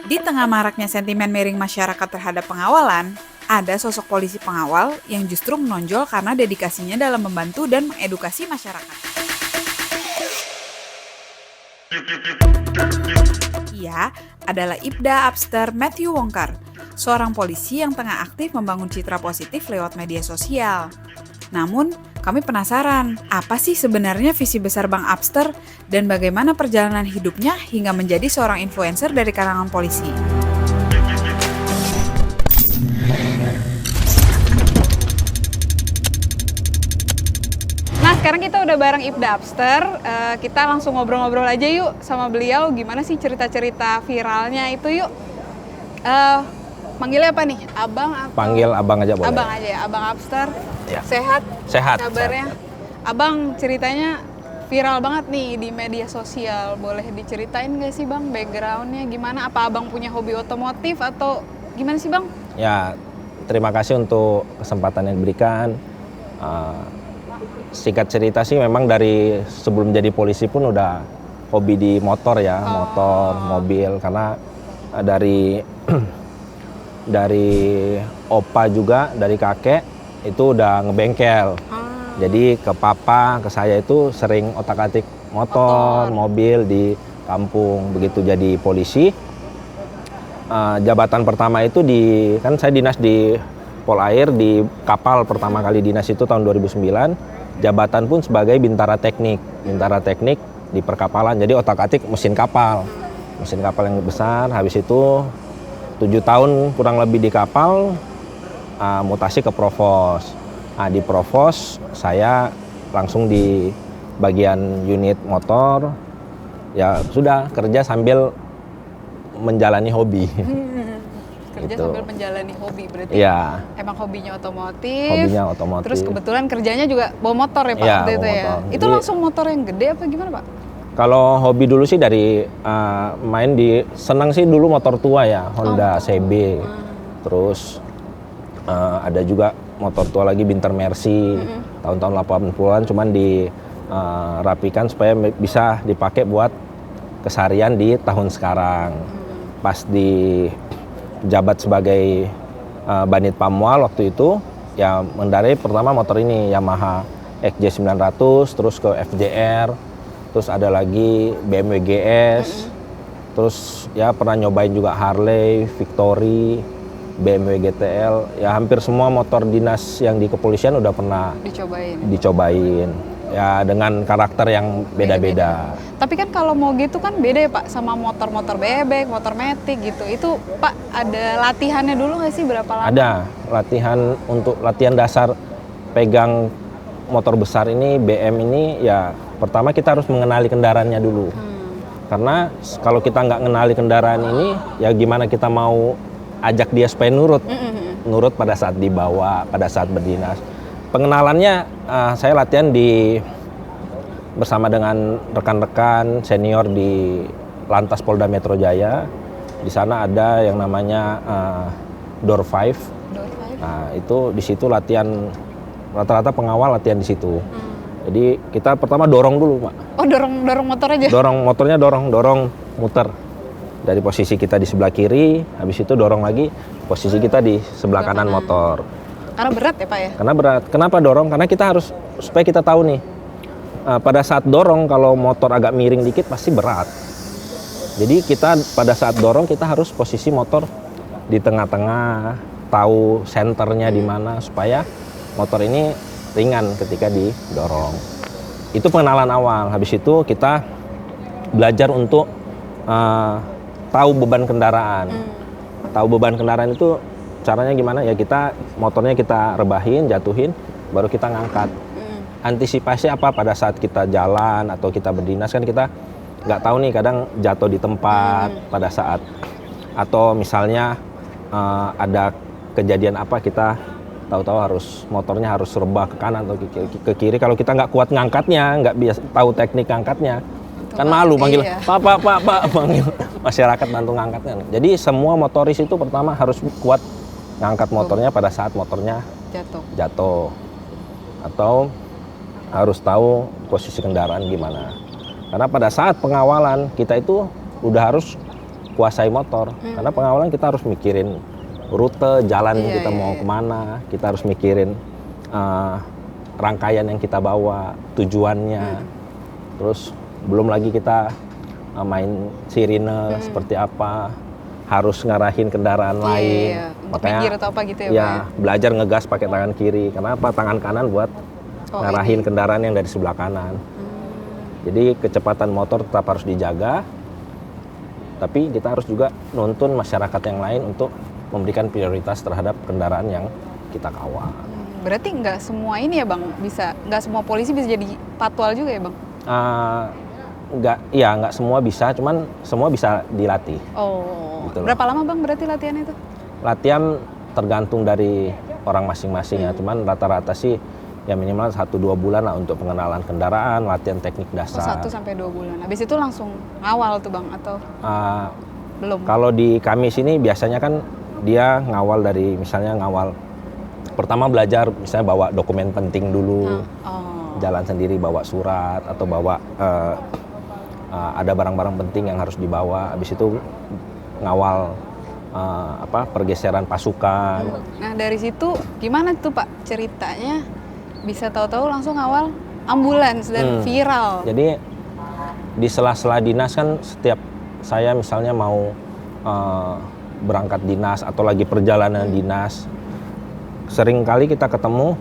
Di tengah maraknya sentimen miring masyarakat terhadap pengawalan, ada sosok polisi pengawal yang justru menonjol karena dedikasinya dalam membantu dan mengedukasi masyarakat. Ia adalah Ibda Abster Matthew Wongkar, seorang polisi yang tengah aktif membangun citra positif lewat media sosial. Namun, kami penasaran, apa sih sebenarnya visi besar Bang Abster dan bagaimana perjalanan hidupnya hingga menjadi seorang influencer dari kalangan polisi? Nah, sekarang kita udah bareng Ibda Abster. Kita langsung ngobrol-ngobrol aja yuk sama beliau. Gimana sih cerita-cerita viralnya itu yuk? Manggilnya apa nih? Abang atau? Panggil abang aja boleh. Abang aja ya, Abang Abster. Ya. Sehat? Sehat. Kabarnya? Sehat. Abang ceritanya viral banget nih di media sosial. Boleh diceritain nggak sih Bang backgroundnya gimana? Apa Abang punya hobi otomotif atau gimana sih Bang? Ya, terima kasih untuk kesempatan yang diberikan. Singkat cerita sih memang dari sebelum jadi polisi pun udah hobi di motor ya, motor, mobil. Karena dari opa juga, dari kakek itu udah ngebengkel. Jadi ke papa, ke saya itu sering otak-atik motor, mobil di kampung. Begitu jadi polisi, jabatan pertama itu kan saya dinas di Polair, di kapal pertama kali dinas itu tahun 2009. Jabatan pun sebagai bintara teknik di perkapalan. Jadi otak-atik mesin kapal yang besar. Habis itu 7 tahun kurang lebih di kapal, mutasi ke provos. Di provos saya langsung di bagian unit motor. Ya sudah, kerja sambil menjalani hobi. Kerja gitu. Sambil menjalani hobi berarti. Ya. Emang hobinya otomotif. Terus kebetulan kerjanya juga bawa motor ya Pak? Ya, itu ya. motor. Itu Jadi, langsung motor yang gede apa gimana Pak? Kalau hobi dulu sih dari senang sih dulu motor tua ya, Honda CB. Terus ada juga motor tua lagi, Binter Mercy, tahun-tahun 80-an, cuman dirapikan supaya bisa dipakai buat keseharian di tahun sekarang. Pas di jabat sebagai Banit Pamwal waktu itu, ya mengendarai pertama motor ini Yamaha XJ 900, terus ke FJR, terus ada lagi BMW GS, terus ya pernah nyobain juga Harley, Victory, BMW GTL, ya hampir semua motor dinas yang di kepolisian udah pernah dicobain. Ya dengan karakter yang beda-beda. Tapi kan kalau mau gitu kan beda ya Pak sama motor-motor bebek, motor metik gitu. Itu Pak ada latihannya dulu nggak sih, berapa lama? Ada latihan dasar pegang motor besar ini, BM ini, ya pertama kita harus mengenali kendaraannya dulu. Karena kalau kita nggak mengenali kendaraan ini, ya gimana kita mau ajak dia supaya nurut pada saat dibawa, pada saat berdinas. Pengenalannya saya latihan bersama dengan rekan-rekan senior di Lantas Polda Metro Jaya. Di sana ada yang namanya Door 5. Nah, itu di situ latihan, rata-rata pengawal latihan di situ. Jadi kita pertama dorong dulu, Pak. Oh, dorong motor aja? Motornya dorong muter. Dari posisi kita di sebelah kiri, habis itu dorong lagi posisi kita di sebelah kanan motor. Karena berat ya Pak ya? Karena berat. Kenapa dorong? Karena kita harus, supaya kita tahu nih, pada saat dorong kalau motor agak miring dikit pasti berat. Jadi kita pada saat dorong kita harus posisi motor di tengah-tengah, tahu senternya di mana supaya motor ini ringan ketika didorong. Itu pengenalan awal. Habis itu kita belajar untuk tahu beban kendaraan. Tahu beban kendaraan itu caranya gimana? Ya motornya kita rebahin, jatuhin, baru kita ngangkat. Antisipasi apa pada saat kita jalan atau kita berdinas, kan kita nggak tahu nih, kadang jatuh di tempat pada saat, atau misalnya ada kejadian apa, kita tahu-tahu motornya harus rebah ke kanan atau ke kiri. Kalau kita nggak kuat ngangkatnya, nggak biasa tahu teknik ngangkatnya, kan malu panggil Pak, panggil masyarakat bantu ngangkatnya. Jadi semua motoris itu pertama harus kuat ngangkat motornya pada saat motornya jatuh. Atau harus tahu posisi kendaraan gimana. Karena pada saat pengawalan kita itu udah harus kuasai motor. Karena pengawalan kita harus mikirin rute jalan kita mau kemana, kita harus mikirin rangkaian yang kita bawa, tujuannya. Terus belum lagi kita main sirine seperti apa, harus ngarahin kendaraan lain. Makanya minggir atau apa gitu ya, ya belajar ngegas pakai tangan kiri. Karena apa? Tangan kanan buat ngarahin kendaraan yang dari sebelah kanan. Jadi kecepatan motor tetap harus dijaga, tapi kita harus juga nuntun masyarakat yang lain untuk memberikan prioritas terhadap kendaraan yang kita kawal. Berarti nggak semua ini ya Bang, nggak semua polisi bisa jadi patwal juga ya Bang? Nggak semua bisa, cuman semua bisa dilatih. Oh, gitu berapa lama Bang berarti latihan itu? Latihan tergantung dari orang masing-masing ya, cuman rata-rata sih ya minimal 1-2 bulan lah untuk pengenalan kendaraan, latihan teknik dasar. 1-2 bulan. Habis itu langsung ngawal tuh Bang atau belum? Kalau di kami sini biasanya kan dia ngawal dari misalnya pertama belajar misalnya bawa dokumen penting dulu, jalan sendiri bawa surat atau bawa ada barang-barang penting yang harus dibawa. Habis itu ngawal pergeseran pasukan. Nah dari situ gimana tuh Pak ceritanya bisa tahu-tahu langsung ngawal ambulans dan viral? Jadi di sela-sela dinas kan setiap saya misalnya mau berangkat dinas atau lagi perjalanan dinas, sering kali kita ketemu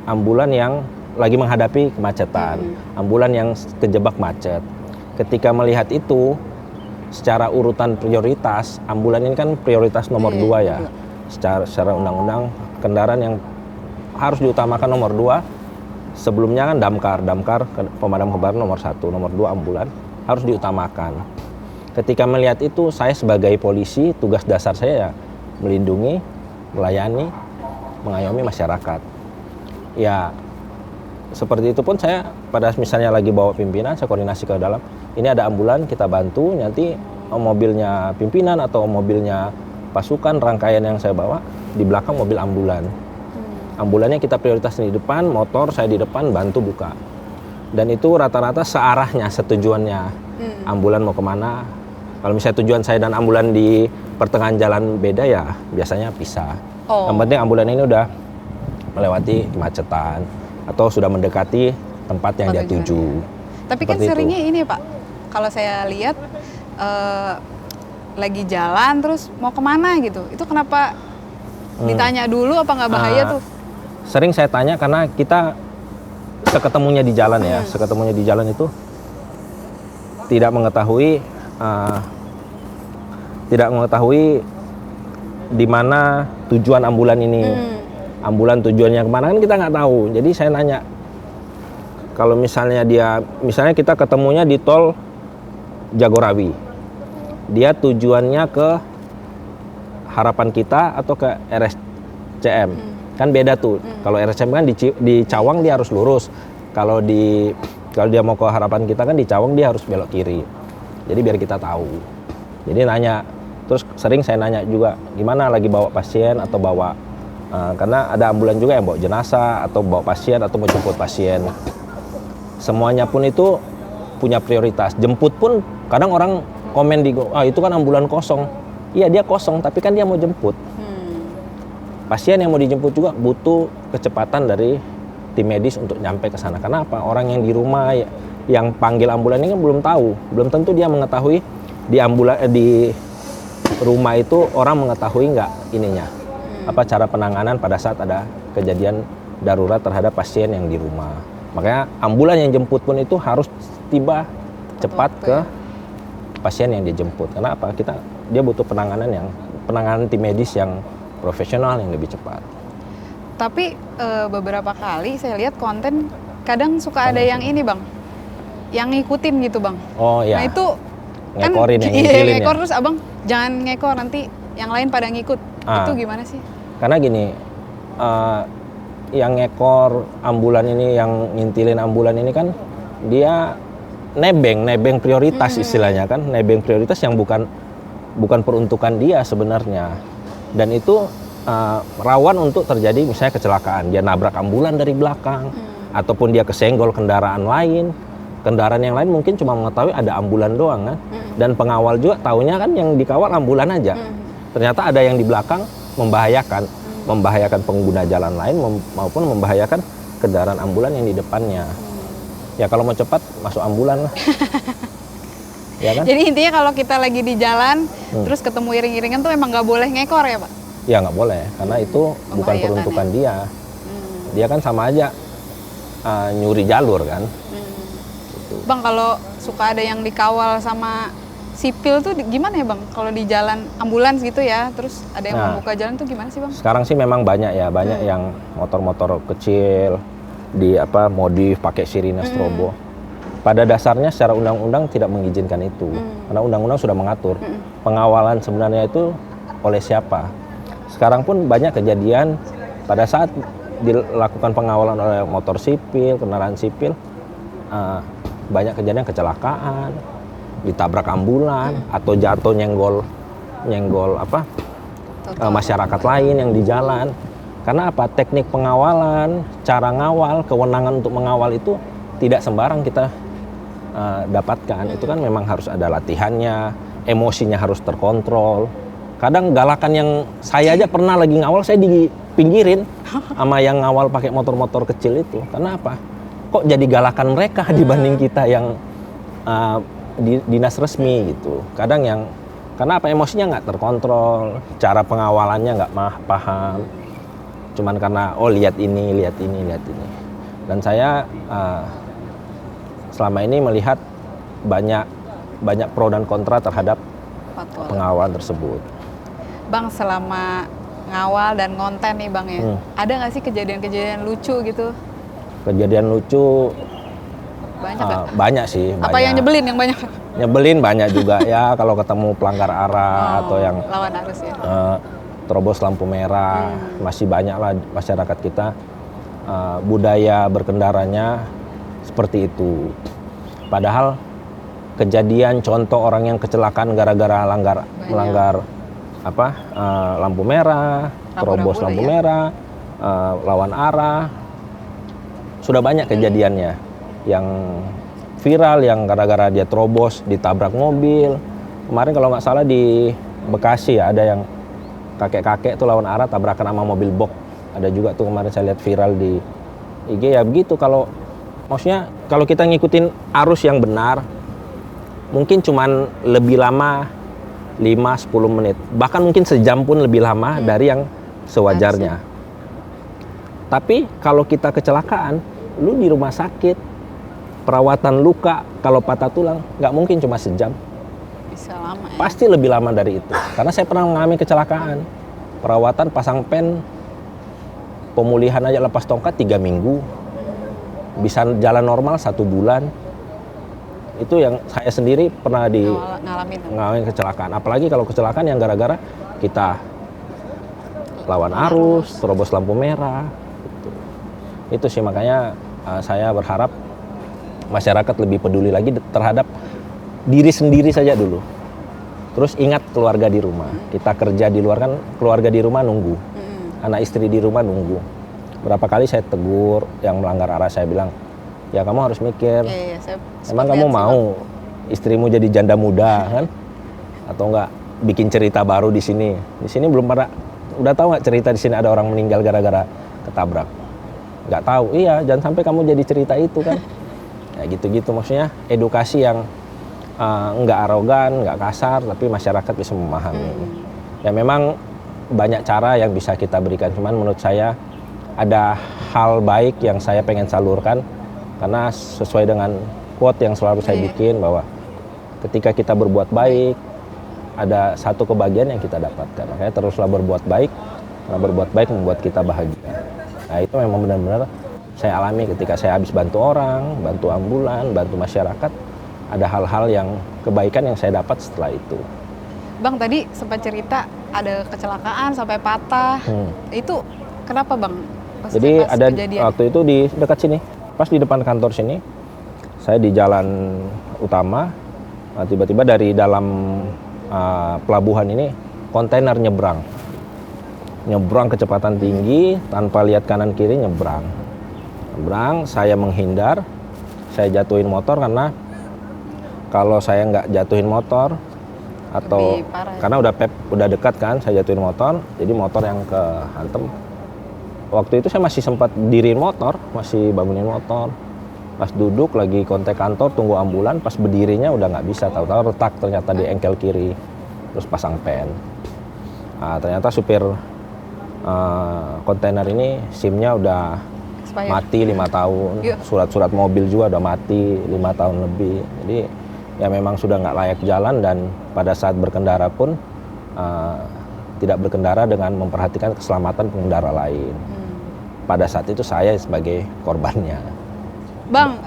ambulan yang lagi menghadapi kemacetan, ambulan yang kejebak macet. Ketika melihat itu, secara urutan prioritas, ambulan ini kan prioritas nomor 2 ya. Secara undang-undang, kendaraan yang harus diutamakan nomor 2, sebelumnya kan damkar pemadam kebakaran nomor 1, nomor 2 ambulan harus diutamakan. Ketika melihat itu, saya sebagai polisi, tugas dasar saya ya melindungi, melayani, mengayomi masyarakat. Ya, seperti itu pun saya pada misalnya lagi bawa pimpinan, saya koordinasi ke dalam, ini ada ambulan, kita bantu, nanti mobilnya pimpinan atau mobilnya pasukan, rangkaian yang saya bawa, di belakang mobil ambulan. Ambulannya kita prioritas di depan, motor saya di depan, bantu buka. Dan itu rata-rata searahnya, setujuannya. Ambulan mau kemana, kalau misalnya tujuan saya dan ambulan di pertengahan jalan beda ya biasanya pisah. Yang penting ambulan ini udah melewati kemacetan atau sudah mendekati tempat yang dia tuju. Tapi kan seringnya ini Pak, kalau saya lihat lagi jalan terus mau kemana gitu, itu kenapa ditanya dulu apa nggak bahaya tuh? Sering saya tanya karena kita seketemunya di jalan ya, seketemunya di jalan itu tidak mengetahui di mana tujuan ambulan ini. Ambulan tujuannya kemana kan kita nggak tahu. Jadi saya nanya, kalau misalnya kita ketemunya di tol Jagorawi, dia tujuannya ke Harapan Kita atau ke RSCM, kan beda tuh. Kalau RSCM kan di Cawang dia harus lurus. Kalau dia mau ke Harapan Kita kan di Cawang dia harus belok kiri. Jadi biar kita tahu. Jadi nanya, terus sering saya nanya juga, gimana lagi bawa pasien atau bawa karena ada ambulan juga yang bawa jenazah atau bawa pasien atau mau jemput pasien. Semuanya pun itu punya prioritas. Jemput pun kadang orang komen itu kan ambulan kosong. Iya dia kosong, tapi kan dia mau jemput. Pasien yang mau dijemput juga butuh kecepatan dari tim medis untuk nyampe ke sana. Karena apa? Orang yang di rumah yang panggil ambulan ini kan belum tentu dia mengetahui di rumah itu orang mengetahui nggak apa cara penanganan pada saat ada kejadian darurat terhadap pasien yang di rumah. Makanya ambulan yang jemput pun itu harus tiba cepat ke pasien yang dijemput. Karena apa? Dia butuh penanganan tim medis yang profesional yang lebih cepat. Tapi beberapa kali saya lihat konten kadang suka ada yang ini Bang, yang ngikutin gitu Bang. Oh iya. Nah itu ngekorin kan ngekor terus Abang jangan ngekor, nanti yang lain pada ngikut. Itu gimana sih? Karena gini, yang ngekor ambulan ini, yang ngintilin ambulan ini kan dia nebeng prioritas istilahnya kan, nebeng prioritas yang bukan peruntukan dia sebenarnya. Dan itu rawan untuk terjadi misalnya kecelakaan, dia nabrak ambulan dari belakang ataupun dia kesenggol kendaraan lain, Kendaraan yang lain mungkin cuma mengetahui ada ambulan doang kan. Dan pengawal juga taunya kan yang dikawal ambulan aja. Ternyata ada yang di belakang membahayakan pengguna jalan lain maupun membahayakan kendaraan ambulan yang di depannya. Ya kalau mau cepat masuk ambulan lah. Ya kan? Jadi intinya kalau kita lagi di jalan terus ketemu iring-iringan tuh emang nggak boleh ngekor ya Pak? Ya nggak boleh, karena itu bukan peruntukan dia. Dia kan sama aja nyuri jalur kan. Bang, kalau suka ada yang dikawal sama sipil tuh gimana ya Bang? Kalau di jalan ambulans gitu ya, terus ada yang membuka jalan tuh gimana sih Bang? Sekarang sih memang banyak ya, banyak yang motor-motor kecil modif pakai sirine strobo. Pada dasarnya secara undang-undang tidak mengizinkan itu, karena undang-undang sudah mengatur pengawalan sebenarnya itu oleh siapa. Sekarang pun banyak kejadian pada saat dilakukan pengawalan oleh motor sipil, kendaraan sipil, banyak kejadian kecelakaan, ditabrak ambulan atau jatuh nyenggol masyarakat lain yang di jalan. Karena apa? Teknik pengawalan, cara ngawal, kewenangan untuk mengawal itu tidak sembarang kita dapatkan. Itu kan memang harus ada latihannya, emosinya harus terkontrol. Kadang galakan yang saya aja pernah lagi ngawal, saya dipinggirin sama yang ngawal pakai motor-motor kecil itu. Karena apa? Kok jadi galakan mereka dibanding kita yang di dinas resmi gitu. Karena apa? Emosinya nggak terkontrol, cara pengawalannya nggak paham. Cuman karena lihat ini. Dan saya selama ini melihat banyak pro dan kontra terhadap pengawalan tersebut. Bang, selama ngawal dan ngonten nih Bang ya, ada nggak sih kejadian-kejadian lucu gitu? Kejadian lucu Banyak nggak? Banyak sih. Apa yang nyebelin yang banyak? Nyebelin banyak juga ya, kalau ketemu pelanggar arah atau yang lawan arus ya. Terobos lampu merah, masih banyak lah masyarakat kita budaya berkendaranya seperti itu. Padahal kejadian contoh orang yang kecelakaan gara-gara melanggar lampu merah, terobos lampu merah, lawan arah, sudah banyak kejadiannya yang viral, yang gara-gara dia terobos ditabrak mobil. Kemarin kalau nggak salah di Bekasi ya, ada yang kakek-kakek tuh lawan arah tabrakan sama mobil box. Ada juga tuh kemarin saya lihat viral di IG. Ya begitu, maksudnya kalau kita ngikutin arus yang benar, mungkin cuman lebih lama 5-10 menit, bahkan mungkin sejam pun lebih lama dari yang sewajarnya. Tapi kalau kita kecelakaan, lu di rumah sakit, perawatan luka, kalau patah tulang, nggak mungkin cuma sejam. Bisa lama ya? Pasti lebih lama dari itu. Karena saya pernah mengalami kecelakaan. Perawatan pasang pen, pemulihan aja lepas tongkat 3 minggu. Bisa jalan normal 1 bulan. Itu yang saya sendiri pernah ngalamin kecelakaan. Apalagi kalau kecelakaan yang gara-gara kita lawan arus, terobos lampu merah. Itu sih makanya saya berharap masyarakat lebih peduli lagi terhadap diri sendiri saja dulu. Terus ingat keluarga di rumah. Kita kerja di luar kan, keluarga di rumah nunggu. Anak istri di rumah nunggu. Berapa kali saya tegur yang melanggar arah, saya bilang, ya kamu harus mikir. Emang kamu mau istrimu jadi janda muda kan? Atau enggak bikin cerita baru di sini? Di sini belum pernah. Udah tahu nggak cerita di sini ada orang meninggal gara-gara ketabrak? Nggak tahu. Iya, jangan sampai kamu jadi cerita itu kan. Ya gitu-gitu, maksudnya edukasi yang nggak arogan, nggak kasar, tapi masyarakat bisa memahami. Ya memang banyak cara yang bisa kita berikan, cuman menurut saya ada hal baik yang saya pengen salurkan, karena sesuai dengan quote yang selalu saya bikin, bahwa ketika kita berbuat baik, ada satu kebahagiaan yang kita dapatkan. Makanya teruslah berbuat baik, karena berbuat baik membuat kita bahagia. Nah itu memang benar-benar saya alami ketika saya habis bantu orang, bantu ambulan, bantu masyarakat. Ada hal-hal yang kebaikan yang saya dapat setelah itu. Bang, tadi sempat cerita ada kecelakaan sampai patah. Itu kenapa Bang? Jadi ada waktu itu di dekat sini, pas di depan kantor sini, saya di jalan utama, tiba-tiba dari dalam pelabuhan ini kontainer nyebrang kecepatan tinggi tanpa lihat kanan kiri, nyebrang, saya menghindar, saya jatuhin motor karena kalau saya nggak jatuhin motor atau Lebih parah ya? karena udah dekat kan saya jatuhin motor, jadi motor yang kehantem. Waktu itu saya masih sempat diriin motor, masih bangunin motor. Pas duduk lagi kontak kantor tunggu ambulan, pas berdirinya udah nggak bisa, tahu-tahu retak ternyata di engkel kiri, terus pasang pen. Nah, ternyata supir kontainer ini SIM-nya udah Expired. mati 5 tahun, Iya. surat-surat mobil juga udah mati 5 tahun lebih. Jadi ya memang sudah nggak layak jalan, dan pada saat berkendara pun tidak berkendara dengan memperhatikan keselamatan pengendara lain. Pada saat itu saya sebagai korbannya. Bang,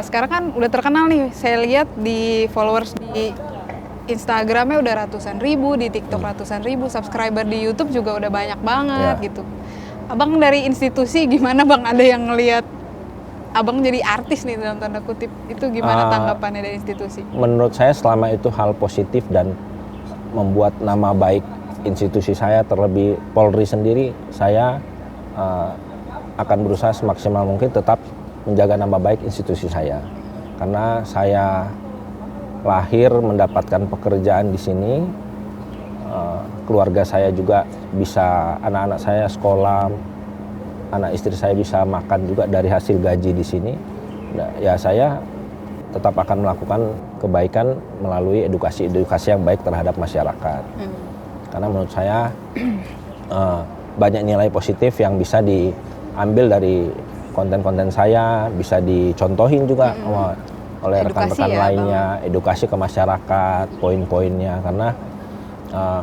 sekarang kan udah terkenal nih, saya lihat di followers di Instagramnya udah ratusan ribu, di TikTok ratusan ribu, subscriber di YouTube juga udah banyak banget Ya. gitu. Abang dari institusi gimana bang, ada yang ngelihat abang jadi artis nih dalam tanda kutip, itu gimana tanggapannya dari institusi? Menurut saya selama itu hal positif dan membuat nama baik institusi saya, terlebih Polri sendiri, saya akan berusaha semaksimal mungkin tetap menjaga nama baik institusi saya. Karena saya lahir mendapatkan pekerjaan di sini, keluarga saya juga bisa, anak-anak saya sekolah, anak istri saya bisa makan juga dari hasil gaji di sini. Nah, ya saya tetap akan melakukan kebaikan melalui edukasi yang baik terhadap masyarakat. Karena menurut saya banyak nilai positif yang bisa diambil dari konten-konten saya, bisa dicontohin juga oleh Edukasi rekan-rekan ya, lainnya, edukasi ke masyarakat, poin-poinnya. Karena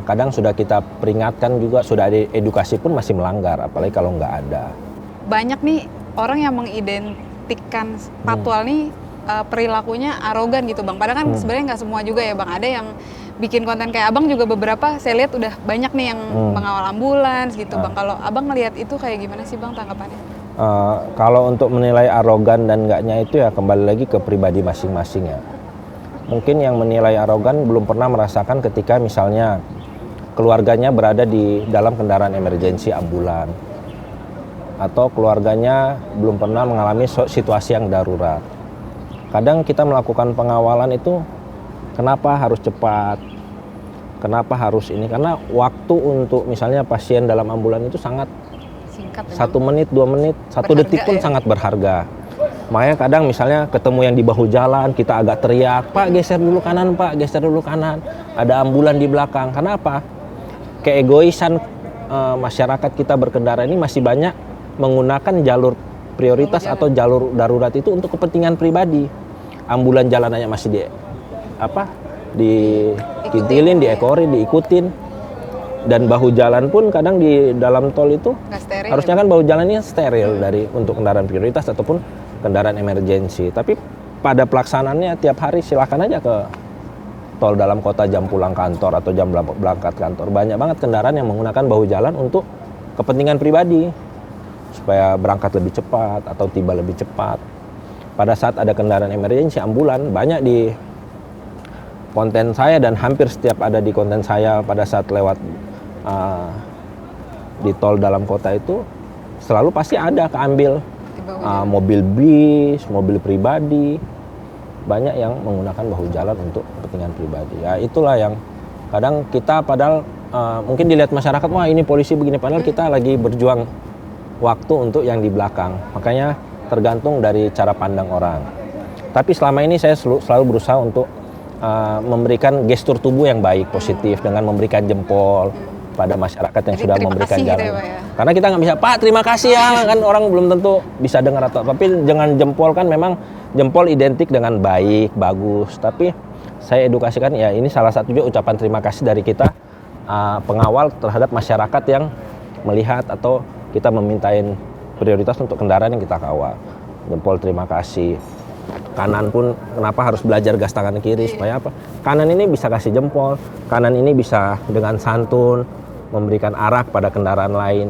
kadang sudah kita peringatkan juga, sudah ada edukasi pun masih melanggar, apalagi kalau nggak ada. Banyak nih orang yang mengidentikan Patwal nih perilakunya arogan gitu bang. Padahal kan sebenarnya nggak semua juga ya bang. Ada yang bikin konten kayak abang juga beberapa saya lihat udah banyak nih yang mengawal ambulans gitu bang. Kalau abang ngelihat itu kayak gimana sih bang tanggapannya? Kalau untuk menilai arogan dan enggaknya itu ya kembali lagi ke pribadi masing-masing ya. Mungkin yang menilai arogan belum pernah merasakan ketika misalnya keluarganya berada di dalam kendaraan emergensi ambulan, atau keluarganya belum pernah mengalami situasi yang darurat. Kadang kita melakukan pengawalan itu kenapa harus cepat, kenapa harus ini, karena waktu untuk misalnya pasien dalam ambulan itu sangat Singkat ya, 1 menit, 2 menit, 1 Berharga detik pun ya. sangat berharga. Makanya kadang misalnya ketemu yang di bahu jalan, kita agak teriak, Pak geser dulu kanan, Pak geser dulu kanan. Ada ambulan di belakang. Kenapa? Keegoisan masyarakat kita berkendara ini masih banyak menggunakan jalur prioritas atau jalur darurat itu untuk kepentingan pribadi. Ambulan jalan aja masih dikintilin, diekorin, diikutin. Dan bahu jalan pun kadang di dalam tol itu nggak steril. harusnya kan bahu jalannya steril dari untuk kendaraan prioritas ataupun kendaraan emergensi. Tapi pada pelaksanaannya tiap hari silakan aja ke tol dalam kota jam pulang kantor atau jam berangkat kantor. Banyak banget kendaraan yang menggunakan bahu jalan untuk kepentingan pribadi, supaya berangkat lebih cepat atau tiba lebih cepat. Pada saat ada kendaraan emergensi ambulan, banyak di konten saya dan hampir setiap ada di konten saya pada saat lewat di tol dalam kota itu selalu pasti ada keambil mobil bis, mobil pribadi, banyak yang menggunakan bahu jalan untuk kepentingan pribadi. Ya itulah yang kadang kita padahal mungkin dilihat masyarakat, wah ini polisi begini, padahal kita lagi berjuang waktu untuk yang di belakang. Makanya tergantung dari cara pandang orang. Tapi selama ini saya selalu berusaha untuk memberikan gestur tubuh yang baik, positif, dengan memberikan jempol pada masyarakat yang Jadi sudah terima memberikan kasih jalan. gitu ya, Pak, ya? Karena kita nggak bisa, Pak terima kasih ya, kan orang belum tentu bisa dengar atau, tapi dengan jempol kan memang jempol identik dengan baik, bagus. Tapi saya edukasikan ya ini salah satu juga ucapan terima kasih dari kita pengawal terhadap masyarakat yang melihat atau kita memintain prioritas untuk kendaraan yang kita kawal. Jempol terima kasih. Kanan pun kenapa harus belajar gas tangan kiri, supaya apa? Kanan ini bisa kasih jempol, kanan ini bisa dengan santun memberikan arah pada kendaraan lain.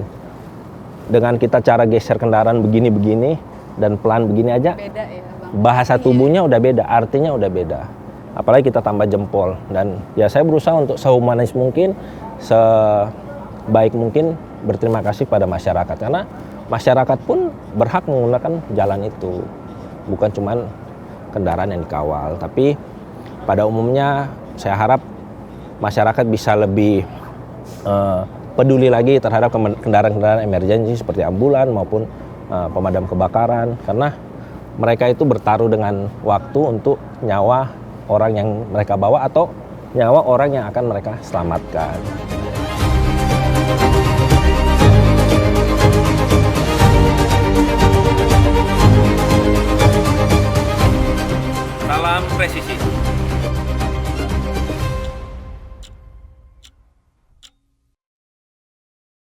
Dengan kita cara geser kendaraan begini-begini dan pelan begini aja, Beda ya bang. bahasa tubuhnya udah beda, artinya udah beda. Apalagi kita tambah jempol. Dan ya saya berusaha untuk sehumanis mungkin, sebaik mungkin berterima kasih pada masyarakat, karena masyarakat pun berhak menggunakan jalan itu, bukan cuman kendaraan yang dikawal. Tapi pada umumnya saya harap masyarakat bisa lebih peduli lagi terhadap kendaraan-kendaraan emergensi seperti ambulan maupun pemadam kebakaran, karena mereka itu bertaruh dengan waktu untuk nyawa orang yang mereka bawa atau nyawa orang yang akan mereka selamatkan. Salam presisi.